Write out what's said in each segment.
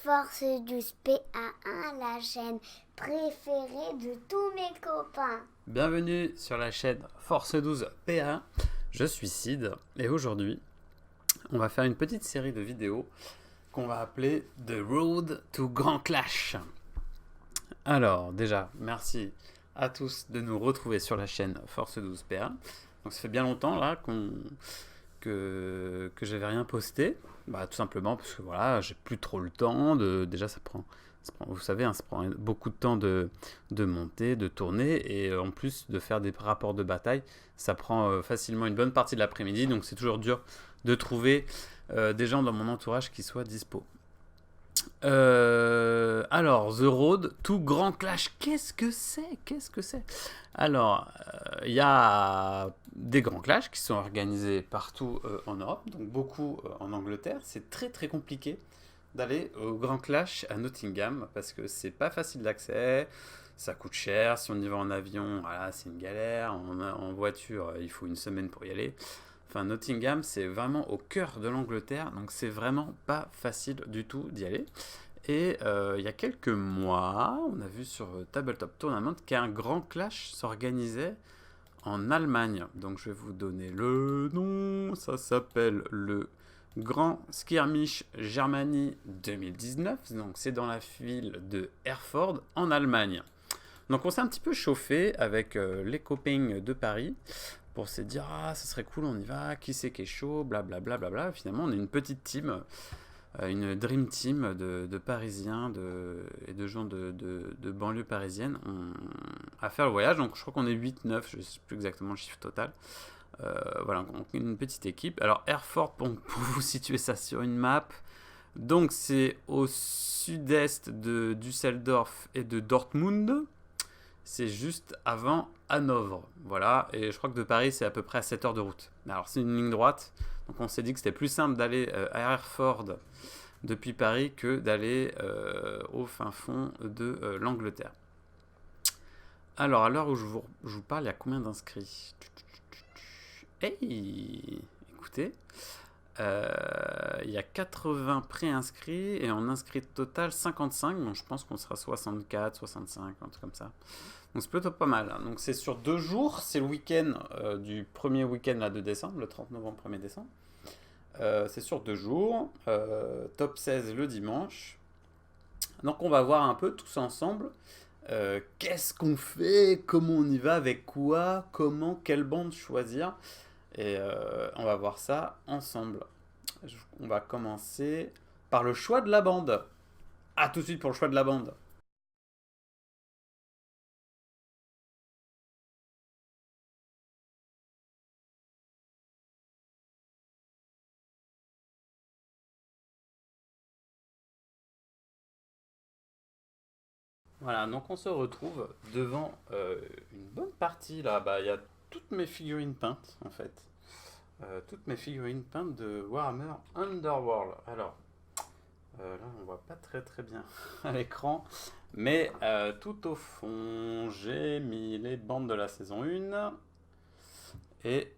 Force 12 PA1, la chaîne préférée de tous mes copains. Bienvenue sur la chaîne Force 12 PA1, je suis Sid et aujourd'hui on va faire une petite série de vidéos qu'on va appeler The Road to Grand Clash. Alors déjà, merci à tous de nous retrouver sur la chaîne Force 12 PA1. Donc ça fait bien longtemps là que j'avais rien posté, tout simplement parce que voilà, j'ai plus trop le temps, déjà ça prend vous savez, hein, ça prend beaucoup de temps de monter, de tourner, et en plus de faire des rapports de bataille, ça prend facilement une bonne partie de l'après-midi, donc c'est toujours dur de trouver des gens dans mon entourage qui soient dispo. Alors, The Road to Grand Clash, qu'est-ce que c'est? Alors, il y a des grands clashs qui sont organisés partout en Europe, donc beaucoup en Angleterre. C'est très très compliqué d'aller au Grand Clash à Nottingham parce que c'est pas facile d'accès, ça coûte cher. Si on y va en avion, voilà, c'est une galère. En voiture, il faut une semaine pour y aller. Enfin, Nottingham, c'est vraiment au cœur de l'Angleterre, donc c'est vraiment pas facile du tout d'y aller. Et il y a quelques mois, on a vu sur Tabletop Tournament qu'un grand clash s'organisait en Allemagne. Donc je vais vous donner le nom, ça s'appelle le Grand Skirmish Germany 2019, donc c'est dans la ville de Herford en Allemagne. Donc on s'est un petit peu chauffé avec les copains de Paris pour se dire ah ça serait cool, on y va, qui c'est qui est chaud, blablabla. Bla, bla, bla. Finalement on est une petite team, une dream team de Parisiens et de gens de banlieue parisienne à faire le voyage. Donc je crois qu'on est 8-9, je ne sais plus exactement le chiffre total. Voilà, donc une petite équipe. Alors Herford, pour vous situer ça sur une map, donc c'est au sud-est de Düsseldorf et de Dortmund. C'est juste avant Hanovre. Voilà, et je crois que de Paris c'est à peu près à 7 heures de route. Alors c'est une ligne droite, donc on s'est dit que c'était plus simple d'aller à Herford depuis Paris que d'aller au fin fond de l'Angleterre. Alors, à l'heure où je vous parle, il y a combien d'inscrits? Hey, écoutez, il y a 80 préinscrits et en inscrits total 55, donc je pense qu'on sera 64, 65, un truc comme ça. Donc c'est plutôt pas mal. Donc c'est sur 2 jours, c'est le week-end du premier week-end là, de décembre, le 30 novembre, 1er décembre. C'est sur 2 jours, top 16 le dimanche. Donc on va voir un peu tous ensemble qu'est-ce qu'on fait, comment on y va, avec quoi, comment, quelle bande choisir. Et on va voir ça ensemble. On va commencer par le choix de la bande. A tout de suite pour le choix de la bande. Voilà, donc on se retrouve devant une bonne partie là. Il y a toutes mes figurines peintes en fait. Toutes mes figurines peintes de Warhammer Underworld. Alors, là on voit pas très très bien à l'écran. Mais tout au fond, j'ai mis les bandes de la saison 1. Et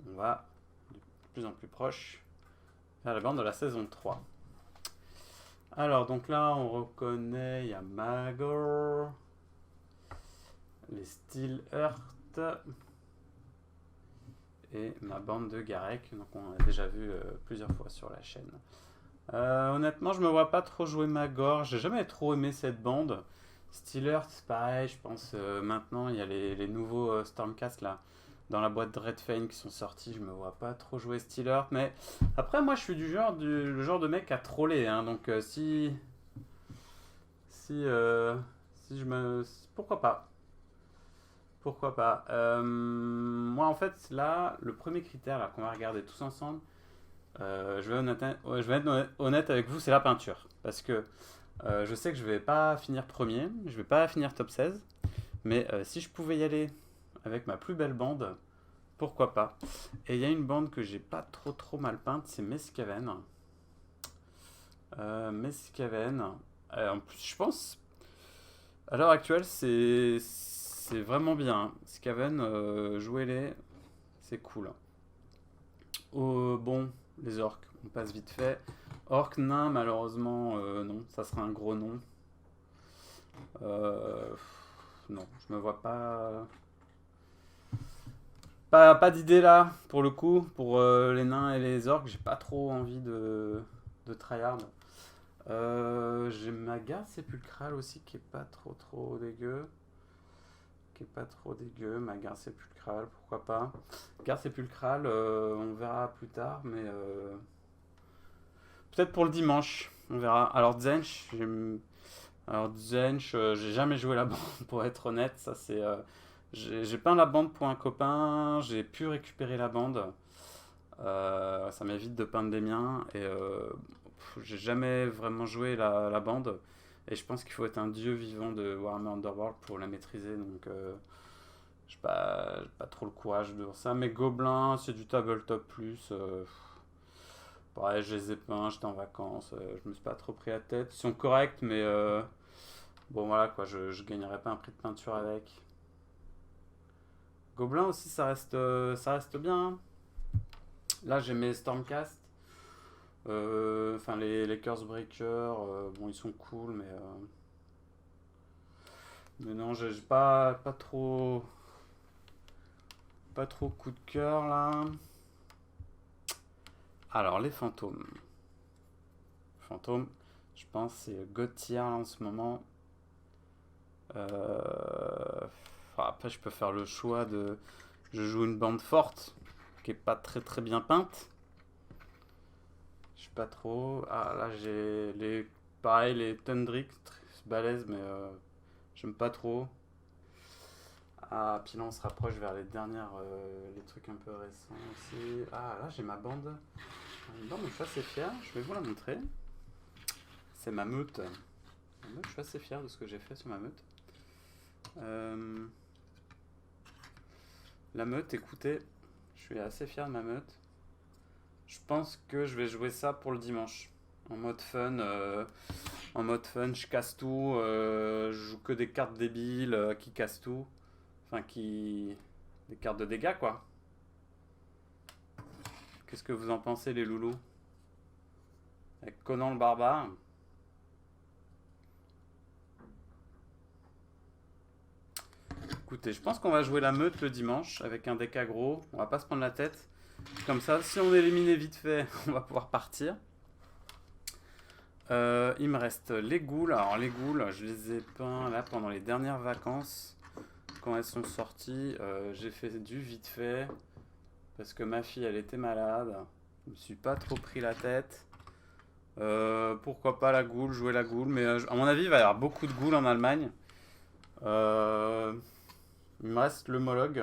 on va de plus en plus proche vers la bande de la saison 3. Alors, donc là, on reconnaît, il y a Magor, les Steel Earth et ma bande de Garek. Donc, on a déjà vu plusieurs fois sur la chaîne. Honnêtement, je me vois pas trop jouer Magor. J'ai jamais trop aimé cette bande. Steel Earth, c'est pareil, je pense. Maintenant, il y a les nouveaux Stormcast là dans la boîte de Red Fane qui sont sortis. Je me vois pas trop jouer Steel Earth, mais après, moi, je suis le genre de mec à troller. Hein, donc, si je me, pourquoi pas? Pourquoi pas? Moi, en fait, là, le premier critère là qu'on va regarder tous ensemble, je vais être honnête avec vous, c'est la peinture. Parce que je sais que je vais pas finir premier, je vais pas finir top 16, mais si je pouvais y aller avec ma plus belle bande, pourquoi pas? Et il y a une bande que j'ai pas trop mal peinte, c'est Mescaven. Mescaven. En plus, je pense, à l'heure actuelle, c'est vraiment bien. Mescaven, jouez-les, c'est cool. Bon, les orques, on passe vite fait. Orc nain, malheureusement, non, Ça sera un gros nom. Euh, non, je me vois pas. Pas d'idée là, pour le coup. Pour les nains et les orques, j'ai pas trop envie de tryhard. J'ai ma garde sépulcrale aussi qui est pas trop dégueu. Ma garde sépulcrale, pourquoi pas. Garde sépulcrale, on verra plus tard, mais peut-être pour le dimanche, on verra. Alors Zench, j'ai jamais joué la bande pour être honnête. Ça c'est, j'ai peint la bande pour un copain, j'ai pu récupérer la bande. Ça m'évite de peindre les miens et j'ai jamais vraiment joué la bande. Et je pense qu'il faut être un dieu vivant de Warhammer Underworld pour la maîtriser. Donc j'ai pas trop le courage de ça. Mais Gobelins, c'est du tabletop plus. Pareil, je les ai peints, j'étais en vacances, je me suis pas trop pris la tête. Ils sont corrects, mais bon voilà quoi, je gagnerais pas un prix de peinture avec. Gobelin aussi, ça reste bien, hein. Là, j'ai mes Stormcast. Enfin, les Cursebreaker, bon, ils sont cool, mais non, j'ai pas trop coup de cœur là. Alors, les fantômes. Fantômes, je pense, c'est God tier là, en ce moment. Après, je peux faire le choix de. Je joue une bande forte qui est pas très bien peinte. Je sais pas trop. Ah, là, j'ai les. Pareil, les Tundrix, très balèzes, mais j'aime pas trop. Ah, puis là, on se rapproche vers les trucs un peu récents aussi. Ah, là, j'ai ma bande. Une bande dont je suis assez fier. Je vais vous la montrer. C'est ma meute. Je suis assez fier de ce que j'ai fait sur ma meute. La meute, écoutez, je suis assez fier de ma meute. Je pense que je vais jouer ça pour le dimanche. En mode fun, je casse tout, je joue que des cartes débiles qui cassent tout. Enfin, des cartes de dégâts, quoi. Qu'est-ce que vous en pensez, les loulous? Avec Conan le barbare. Écoutez, je pense qu'on va jouer la meute le dimanche avec un deck aggro. On va pas se prendre la tête. Comme ça, si on est éliminé vite fait, on va pouvoir partir. Il me reste les ghouls. Alors les ghouls, je les ai peints là pendant les dernières vacances. Quand elles sont sorties, j'ai fait du vite fait. Parce que ma fille, elle était malade. Je me suis pas trop pris la tête. Pourquoi pas la ghoul, jouer la ghoul. Mais à mon avis, il va y avoir beaucoup de ghouls en Allemagne. Il me reste le Moloch.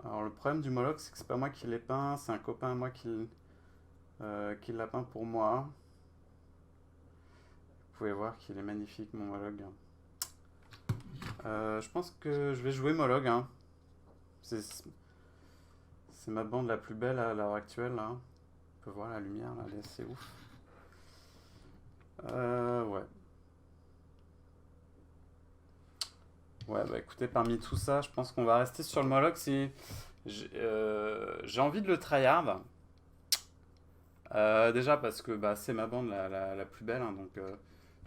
Alors le problème du Moloch, c'est que c'est pas moi qui l'ai peint. C'est un copain à moi qui l'a peint pour moi. Vous pouvez voir qu'il est magnifique, mon Moloch. Je pense que je vais jouer Moloch, hein. C'est ma bande la plus belle à l'heure actuelle, là. On peut voir la lumière, là, c'est ouf. Ouais. Ouais, bah écoutez, parmi tout ça, je pense qu'on va rester sur le Moloch. Si j'ai envie de le tryhard. Déjà parce que bah, c'est ma bande la plus belle, hein, donc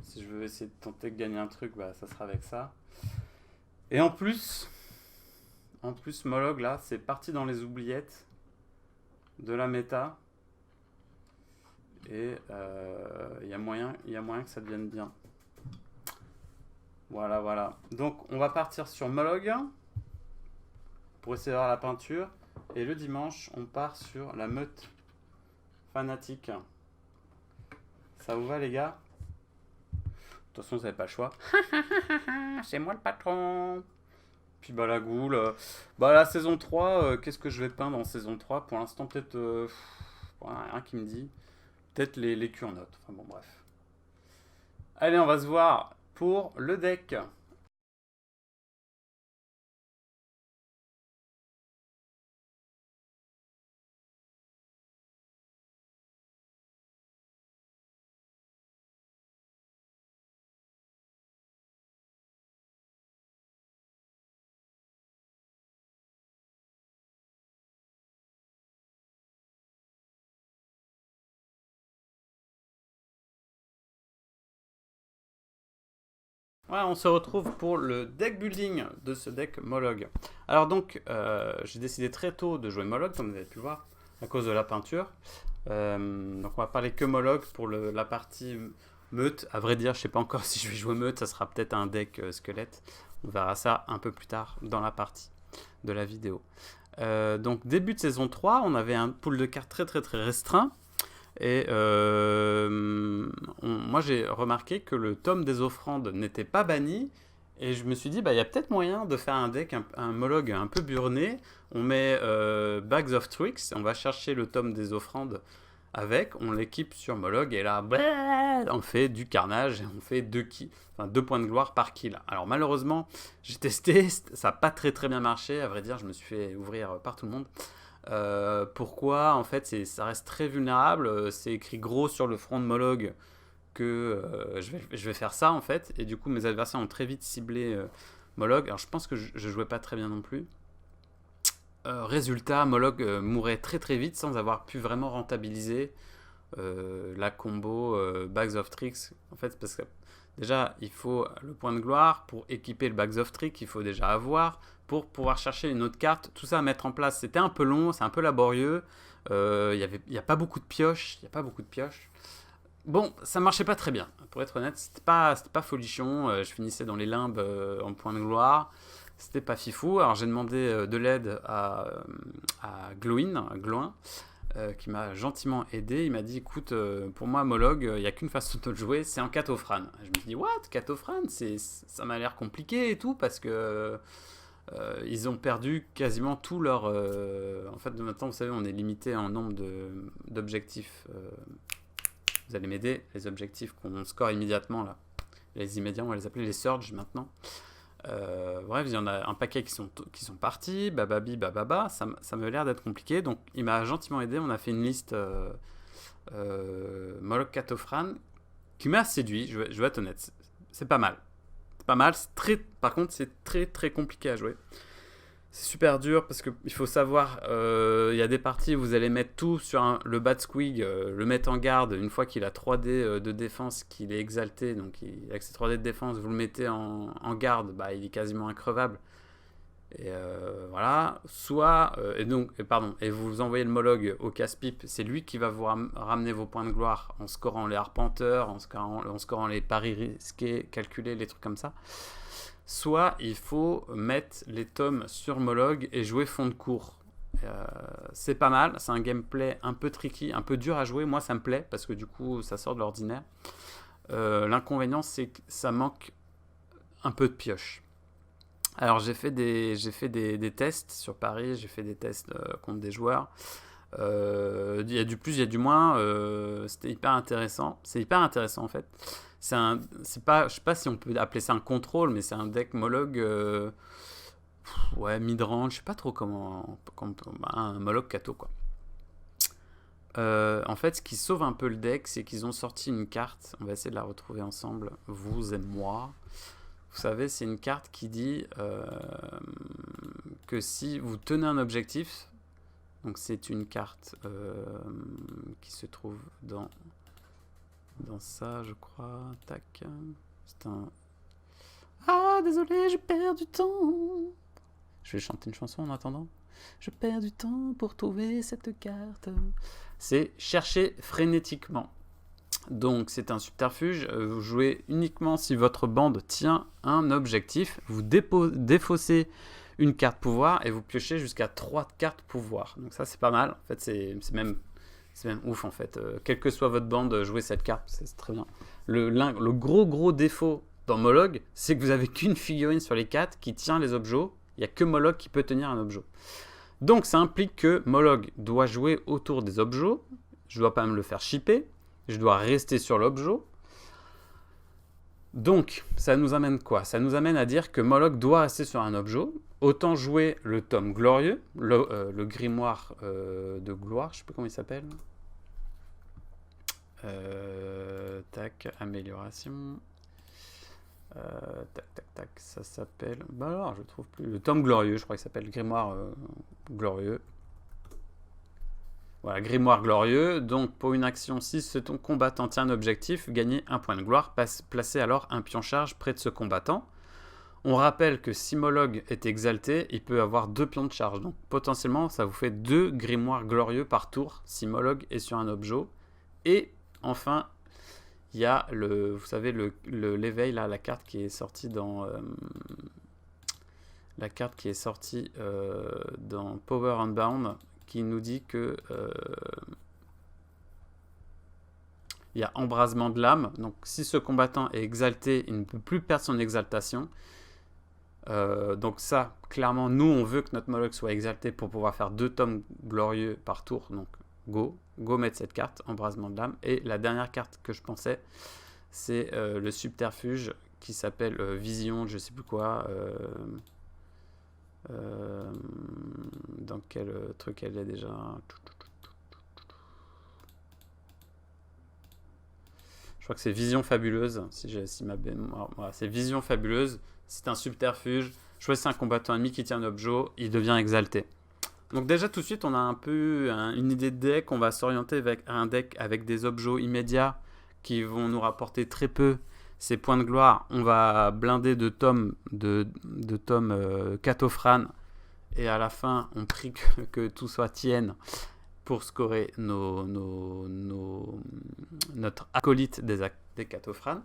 si je veux essayer de tenter de gagner un truc, bah, ça sera avec ça. Et en plus Moloch, là, c'est parti dans les oubliettes de la méta. Et il y a moyen que ça devienne bien. Voilà. Donc on va partir sur Moloch pour essayer d'avoir la peinture. Et le dimanche, on part sur la meute fanatique. Ça vous va, les gars? De toute façon, vous n'avez pas le choix. C'est moi le patron. Puis bah la goule. Bah la saison 3, qu'est-ce que je vais peindre en saison 3? Pour l'instant, peut-être rien qui me dit. Peut-être les culs en note. Enfin bon, bref. Allez, on va se voir pour le deck. Ouais, on se retrouve pour le deck building de ce deck Mollog. Alors donc, j'ai décidé très tôt de jouer Mollog, comme vous avez pu le voir, à cause de la peinture. Donc on va parler que Mollog pour la partie meute. À vrai dire, je sais pas encore si je vais jouer meute, ça sera peut-être un deck squelette. On verra ça un peu plus tard dans la partie de la vidéo. Donc début de saison 3, on avait un pool de cartes très restreint. Et moi j'ai remarqué que le tome des offrandes n'était pas banni. Et je me suis dit, bah, il y a peut-être moyen de faire un deck, un Mollog un peu burné. On met Bags of Tricks, on va chercher le tome des offrandes avec, on l'équipe sur Mollog et là, on fait du carnage, on fait 2 points de gloire par kill. Alors malheureusement, j'ai testé, ça n'a pas très bien marché, à vrai dire, je me suis fait ouvrir par tout le monde. Pourquoi? En fait, ça reste très vulnérable, c'est écrit gros sur le front de Mollog que je vais faire ça en fait, et du coup mes adversaires ont très vite ciblé Mollog. Alors je pense que je jouais pas très bien non plus. Résultat, Mollog mourait très vite sans avoir pu vraiment rentabiliser la combo Bags of Tricks. En fait, parce que déjà, il faut le point de gloire pour équiper le Bags of Tricks, il faut déjà avoir pour pouvoir chercher une autre carte. Tout ça à mettre en place, c'était un peu long, c'est un peu laborieux. Il n'y a pas beaucoup de pioches, Bon, ça marchait pas très bien, pour être honnête, c'était pas folichon. Je finissais dans les limbes en point de gloire. C'était pas fifou. Alors j'ai demandé de l'aide à Gloin, qui m'a gentiment aidé. Il m'a dit, écoute, pour moi, Mollog, il n'y a qu'une façon de le jouer, c'est en Catophrane. Je me suis dit, what, Catophrane, ça m'a l'air compliqué et tout, parce que ils ont perdu quasiment tout leur... En fait, maintenant, vous savez, on est limité en nombre d'objectifs. Vous allez m'aider, les objectifs qu'on score immédiatement, là. Les immédiats, on va les appeler les surges maintenant. Bref, il y en a un paquet qui sont partis, bababi, bababa, ça me l'air d'être compliqué, donc il m'a gentiment aidé, on a fait une liste Mollog Catophrane qui m'a séduit, je vais être honnête, c'est pas mal, par contre c'est très compliqué à jouer. C'est super dur parce qu'il faut savoir, il y a des parties où vous allez mettre tout sur le Bad Squig, le mettre en garde une fois qu'il a 3D de défense, qu'il est exalté, donc avec ses 3D de défense, vous le mettez en garde, bah, il est quasiment increvable. Et voilà, et vous envoyez le Mollog au casse-pipe, c'est lui qui va vous ramener vos points de gloire en scorant les arpenteurs, en scorant les paris risqués, calculés, les trucs comme ça. Soit il faut mettre les tomes sur Mollog et jouer fond de cours. C'est pas mal, c'est un gameplay un peu tricky, un peu dur à jouer. Moi ça me plaît parce que du coup ça sort de l'ordinaire. L'inconvénient c'est que ça manque un peu de pioche. Alors j'ai fait des tests sur Paris, j'ai fait des tests contre des joueurs. Il y a du plus, il y a du moins. C'était hyper intéressant. C'est hyper intéressant en fait. C'est pas, je sais pas si on peut appeler ça un contrôle, mais c'est un deck Mollog, ouais, mid-range, je sais pas trop comment un Mollog Cato quoi. En fait, ce qui sauve un peu le deck, c'est qu'ils ont sorti une carte. On va essayer de la retrouver ensemble, vous et moi. Vous savez, c'est une carte qui dit que si vous tenez un objectif, donc c'est une carte qui se trouve dans ça, je crois. Tac. C'est un... Ah, désolé, je perds du temps. Je vais chanter une chanson en attendant. Je perds du temps pour trouver cette carte. C'est chercher frénétiquement. Donc, c'est un subterfuge. Vous jouez uniquement si votre bande tient un objectif. Vous défaussez une carte pouvoir et vous piochez jusqu'à 3 cartes pouvoir. Donc ça, c'est pas mal. En fait, c'est même ouf en fait. Quelle que soit votre bande, jouez cette carte, c'est très bien. Le gros défaut dans Mollog, c'est que vous avez qu'une figurine sur les 4 qui tient les objets. Il n'y a que Mollog qui peut tenir un objet. Donc ça implique que Mollog doit jouer autour des objets. Je dois pas me le faire shipper. Je dois rester sur l'objet. Donc ça nous amène quoi? Ça nous amène à dire que Mollog doit rester sur un objet. Autant jouer le tome glorieux, le grimoire de gloire, je sais pas comment il s'appelle. Tac, amélioration. Tac, ça s'appelle... Bah alors, je trouve plus. Le tome glorieux, je crois qu'il s'appelle, le grimoire glorieux. Voilà, grimoire glorieux. Donc, pour une action, si ce combattant tient un objectif, gagnez un point de gloire. Placez alors un pion charge près de ce combattant. On rappelle que si Mollog est exalté, il peut avoir 2 pions de charge. Donc, potentiellement, ça vous fait 2 grimoires glorieux par tour si Mollog est sur un objet. Et enfin, il y a vous savez, l'éveil, là, la carte qui est sortie dans... dans Power Unbound, qui nous dit que il y a embrasement de l'âme. Donc si ce combattant est exalté, il ne peut plus perdre son exaltation. Donc ça, clairement, nous on veut que notre Mollog soit exalté pour pouvoir faire 2 tomes glorieux par tour. Donc go mettre cette carte, embrasement de l'âme. Et la dernière carte que je pensais, c'est le subterfuge qui s'appelle Vision, je sais plus quoi. Dans quel truc elle est déjà? Je crois que c'est Vision Fabuleuse. Voilà, c'est Vision Fabuleuse. C'est un subterfuge. Choisissez un combattant ennemi qui tient un objet, il devient exalté. Donc déjà tout de suite, on a un peu une idée de deck. On va s'orienter vers un deck avec des objets immédiats qui vont nous rapporter très peu ces points de gloire. On va blinder de tomes Katofran. Et à la fin, on prie que tout soit tienne pour scorer notre acolyte des Katofran.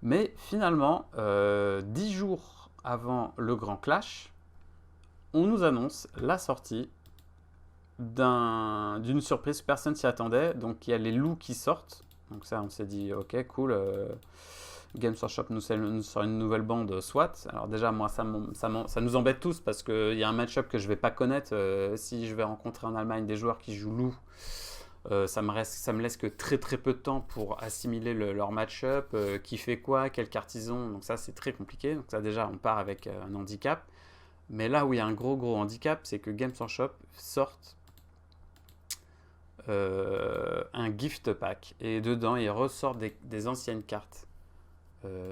Mais finalement, 10 jours avant le grand clash, on nous annonce la sortie d'une surprise, personne s'y attendait. Donc il y a les loups qui sortent. Donc ça, on s'est dit, ok, cool. Games Workshop nous sort une nouvelle bande, soit. Alors déjà, moi, ça nous embête tous parce qu'il y a un match-up que je ne vais pas connaître. Si je vais rencontrer en Allemagne des joueurs qui jouent loup, ça me laisse que très très peu de temps pour assimiler leur match-up, qui fait quoi, quelle carte ils ont. Donc ça, c'est très compliqué. Donc ça, déjà, on part avec un handicap. Mais là où il y a un gros handicap, c'est que Games Workshop sortent un gift pack. Et dedans, ils ressortent des anciennes cartes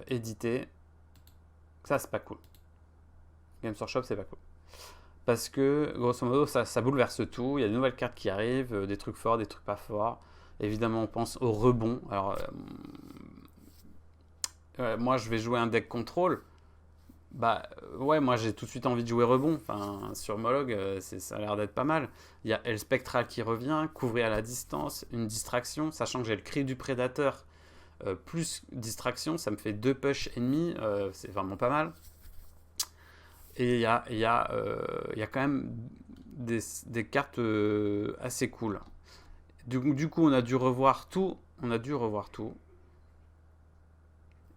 éditées. Ça, c'est pas cool. Games Workshop, c'est pas cool. Parce que, grosso modo, ça bouleverse tout. Il y a de nouvelles cartes qui arrivent, des trucs forts, des trucs pas forts. Évidemment, on pense au rebond. Alors, moi, je vais jouer un deck contrôle. Bah, ouais, moi, j'ai tout de suite envie de jouer rebond. Enfin, sur Mollog, ça a l'air d'être pas mal. Il y a El Spectral qui revient, couvrir à la distance, une distraction, sachant que j'ai le cri du prédateur plus distraction, ça me fait 2 push ennemis, c'est vraiment pas mal. Et il y a quand même des cartes assez cool. Du coup, on a dû revoir tout.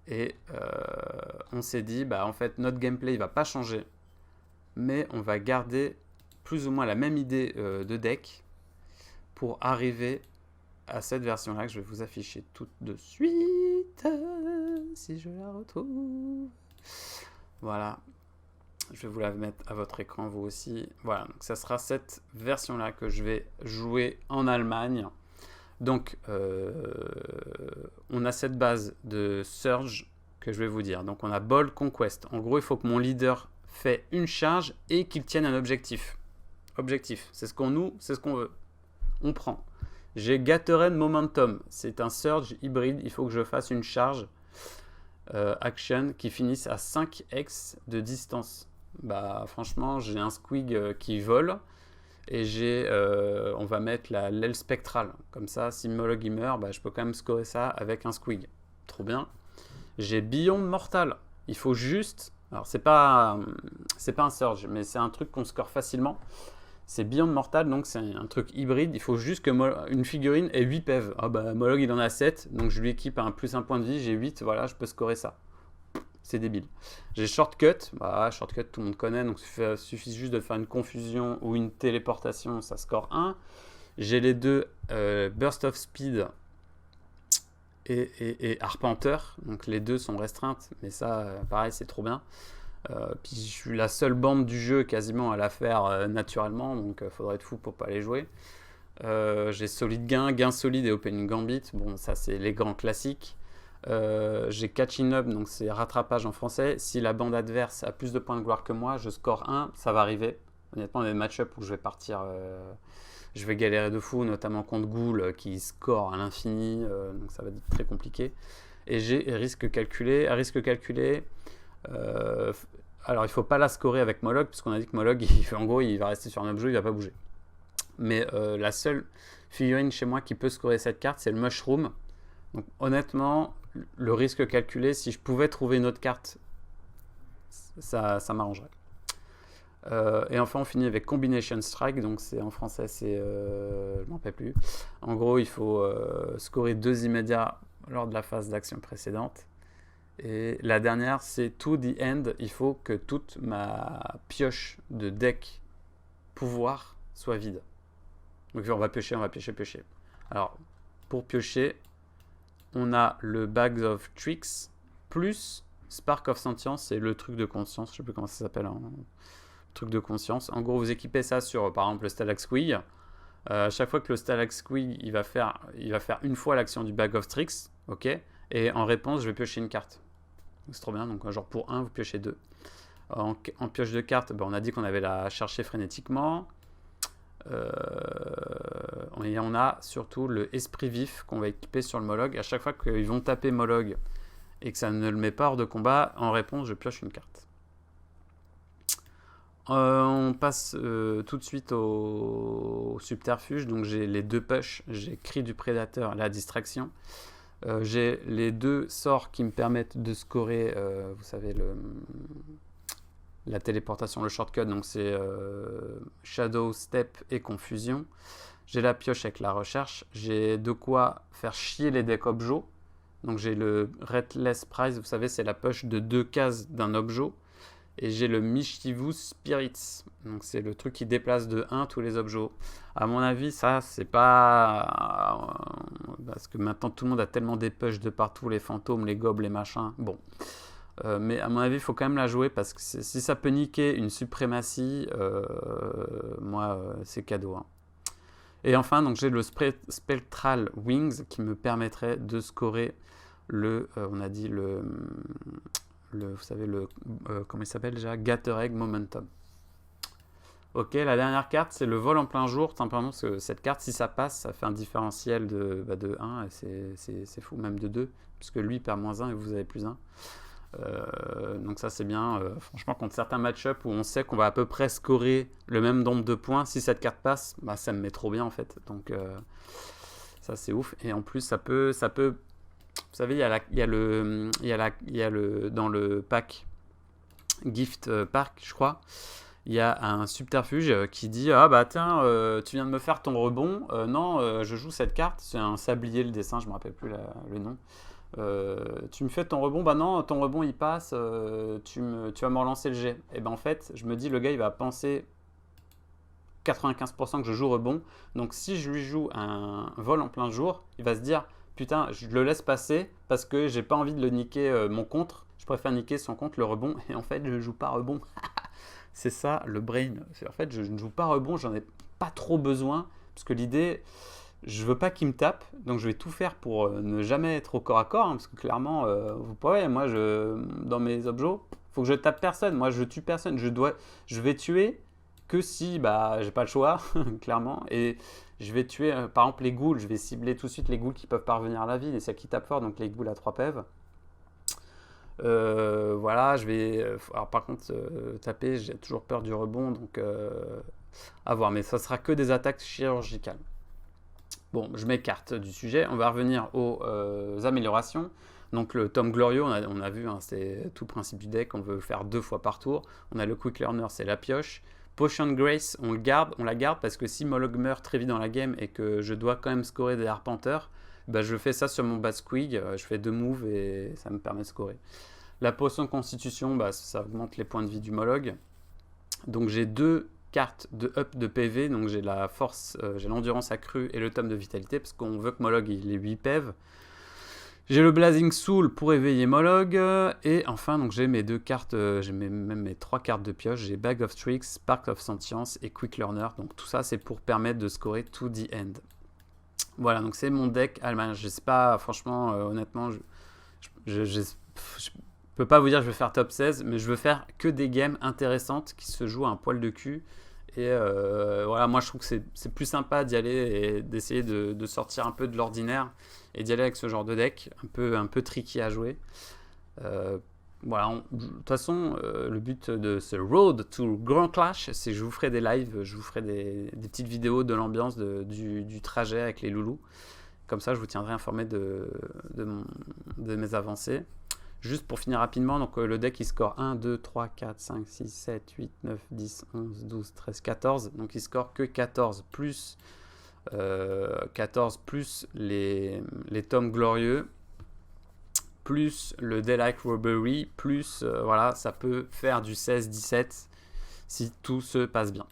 Et on s'est dit, bah, en fait, notre gameplay, il va pas changer. Mais on va garder plus ou moins la même idée de deck pour arriver à cette version-là que je vais vous afficher tout de suite. Si je la retrouve. Voilà. Je vais vous la mettre à votre écran, vous aussi. Voilà, donc ça sera cette version-là que je vais jouer en Allemagne. Donc, on a cette base de Surge que je vais vous dire. Donc, on a Bold Conquest. En gros, il faut que mon leader fait une charge et qu'il tienne un objectif. Objectif, c'est ce qu'on veut. On prend. J'ai Gathering Momentum. C'est un Surge hybride. Il faut que je fasse une charge action qui finisse à 5x de distance. Bah, franchement, j'ai un Squig qui vole. Et on va mettre l'aile spectrale. Comme ça, si Mollog meurt, bah, je peux quand même scorer ça avec un Squig. Trop bien. J'ai Beyond Mortal. Il faut juste... Alors, c'est pas un Surge, mais c'est un truc qu'on score facilement. C'est Beyond Mortal, donc c'est un truc hybride. Il faut juste que une figurine ait 8 PV. Ah bah, Mollog, il en a 7, donc je lui équipe un plus 1 point de vie. J'ai 8, voilà, je peux scorer ça. C'est débile. J'ai Shortcut. Bah, Shortcut, tout le monde connaît, donc il suffit juste de faire une confusion ou une téléportation, ça score 1. J'ai les deux Burst of Speed et Arpenter. Donc les deux sont restreintes, mais ça, pareil, c'est trop bien. Puis je suis la seule bande du jeu quasiment à la faire naturellement, donc faudrait être fou pour pas les jouer. J'ai Solid Gain Solide et Opening Gambit. Bon, ça, c'est les grands classiques. J'ai Catching Up, donc c'est rattrapage en français. Si la bande adverse a plus de points de gloire que moi, je score 1, ça va arriver. Honnêtement, il y a des match-up où je vais partir je vais galérer de fou, notamment contre Ghoul qui score à l'infini, donc ça va être très compliqué. Et j'ai risque calculé. À risque calculé, alors il ne faut pas la scorer avec Mollog, puisqu'on a dit que Mollog, en gros, il va rester sur un objet, il ne va pas bouger. Mais la seule figurine chez moi qui peut scorer cette carte, c'est le Mushroom. Donc honnêtement, le risque calculé, si je pouvais trouver une autre carte, ça m'arrangerait. Et enfin, on finit avec Combination Strike. Donc c'est en français, c'est je m'en rappelle plus. En gros, il faut scorer 2 immédiats lors de la phase d'action précédente. Et la dernière, c'est To the End. Il faut que toute ma pioche de deck pouvoir soit vide. Donc on va piocher. Alors, pour piocher, on a le Bags of Tricks plus Spark of Sentience, c'est le truc de conscience, je sais plus comment ça s'appelle, hein. Truc de conscience. En gros, vous équipez ça sur, par exemple, le Stalax Squig. À chaque fois que le Stalax Squig, il va faire une fois l'action du Bag of Tricks, ok. Et en réponse, je vais piocher une carte. C'est trop bien. Donc, genre pour 1, vous piochez 2. En pioche de cartes, on a dit qu'on avait la chercher frénétiquement. Et on a surtout le Esprit Vif qu'on va équiper sur le Mollog. À chaque fois qu'ils vont taper Mollog et que ça ne le met pas hors de combat, en réponse, je pioche une carte. On passe tout de suite au subterfuge. Donc j'ai les 2 push, j'ai Cri du Prédateur, la distraction. J'ai les 2 sorts qui me permettent de scorer, vous savez, la téléportation, le shortcut. Donc c'est Shadow, Step et Confusion. J'ai la pioche avec la recherche. J'ai de quoi faire chier les decks objo. Donc j'ai le Restless Prize, vous savez, c'est la push de 2 cases d'un objo. Et j'ai le Mischievous Spirits. Donc c'est le truc qui déplace de 1 tous les objets. À mon avis, ça, c'est pas... parce que maintenant, tout le monde a tellement des push de partout, les fantômes, les gobs, les machins. Bon. Mais à mon avis, il faut quand même la jouer, parce que si ça peut niquer une suprématie, moi, c'est cadeau. Hein. Et enfin, donc j'ai le Spectral Wings qui me permettrait de scorer on a dit vous savez, comment il s'appelle déjà, Gather Egg Momentum. Ok, la dernière carte, c'est le vol en plein jour, simplement parce que cette carte, si ça passe, ça fait un différentiel de 1, et c'est fou, même de 2, puisque lui perd -1 et vous avez +1. Donc ça, c'est bien. Franchement, contre certains match-up où on sait qu'on va à peu près scorer le même nombre de points, si cette carte passe, ça me met trop bien, en fait. Donc ça, c'est ouf. Et en plus, ça peut vous savez, il y a le dans le pack Gift Park, je crois, il y a un subterfuge qui dit ah bah tiens, tu viens de me faire ton rebond, non, je joue cette carte, c'est un sablier le dessin, je me rappelle plus le nom. Tu me fais ton rebond, bah non, ton rebond il passe, tu vas me relancer le jet. Et ben en fait, je me dis le gars il va penser 95% que je joue rebond, donc si je lui joue un vol en plein jour, il va se dire putain, je le laisse passer parce que j'ai pas envie de le niquer mon contre. Je préfère niquer son contre, le rebond. Et en fait, je joue pas rebond. C'est ça le brain. En fait, je ne joue pas rebond, j'en ai pas trop besoin. Parce que l'idée, je veux pas qu'il me tape. Donc je vais tout faire pour ne jamais être au corps à corps. Hein, parce que clairement, vous pouvez, moi, dans mes objets, faut que je tape personne. Moi, je tue personne. Je vais tuer que si j'ai pas le choix, clairement. Et je vais tuer, par exemple, les ghouls. Je vais cibler tout de suite les ghouls qui peuvent parvenir à la ville et celles qui tapent fort, donc les ghouls à 3 PEV. Voilà, je vais. Alors, par contre, taper, j'ai toujours peur du rebond, donc à voir. Mais ça sera que des attaques chirurgicales. Bon, je m'écarte du sujet. On va revenir aux améliorations. Donc, le tome glorieux, on a vu, hein, c'est tout le principe du deck. On veut le faire 2 fois par tour. On a le quick learner, c'est la pioche. Potion Grace, on la garde parce que si Mollog meurt très vite dans la game et que je dois quand même scorer des arpenteurs, je fais ça sur mon bas squig, je fais 2 moves et ça me permet de scorer. La potion constitution, ça augmente les points de vie du Mollog. Donc j'ai 2 cartes de up de PV, donc j'ai la force, j'ai l'endurance accrue et le tome de vitalité parce qu'on veut que Mollog il ait 8 PV. J'ai le Blazing Soul pour éveiller Mollog. Et enfin, donc j'ai mes 2 cartes, j'ai même mes 3 cartes de pioche. J'ai Bag of Tricks, Spark of Sentience et Quick Learner. Donc tout ça, c'est pour permettre de scorer to the end. Voilà, donc c'est mon deck allemand. Je sais pas, franchement, honnêtement, je peux pas vous dire que je vais faire top 16, mais je veux faire que des games intéressantes qui se jouent à un poil de cul Et voilà, moi je trouve que c'est plus sympa d'y aller et d'essayer de sortir un peu de l'ordinaire et d'y aller avec ce genre de deck, un peu tricky à jouer. Voilà, de toute façon, le but de ce Road to Grand Clash, c'est que je vous ferai des lives, je vous ferai des petites vidéos de l'ambiance du trajet avec les loulous. Comme ça, je vous tiendrai informé de mes avancées. Juste pour finir rapidement, donc le deck il score 1, 2, 3, 4, 5, 6, 7, 8, 9, 10, 11, 12, 13, 14. Donc il score que 14 plus, 14 plus les tomes glorieux, plus le Daylight Robbery, plus voilà, ça peut faire du 16-17 si tout se passe bien.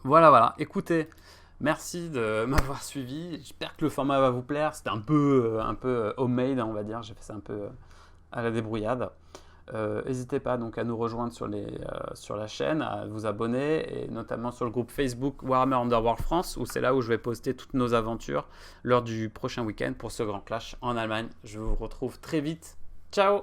Voilà. Écoutez, merci de m'avoir suivi. J'espère que le format va vous plaire. C'était un peu homemade, on va dire. J'ai fait ça un peu à la débrouillade. N'hésitez pas donc à nous rejoindre sur la chaîne, à vous abonner, et notamment sur le groupe Facebook Warhammer Underworld France, où c'est là où je vais poster toutes nos aventures lors du prochain week-end pour ce grand clash en Allemagne. Je vous retrouve très vite. Ciao!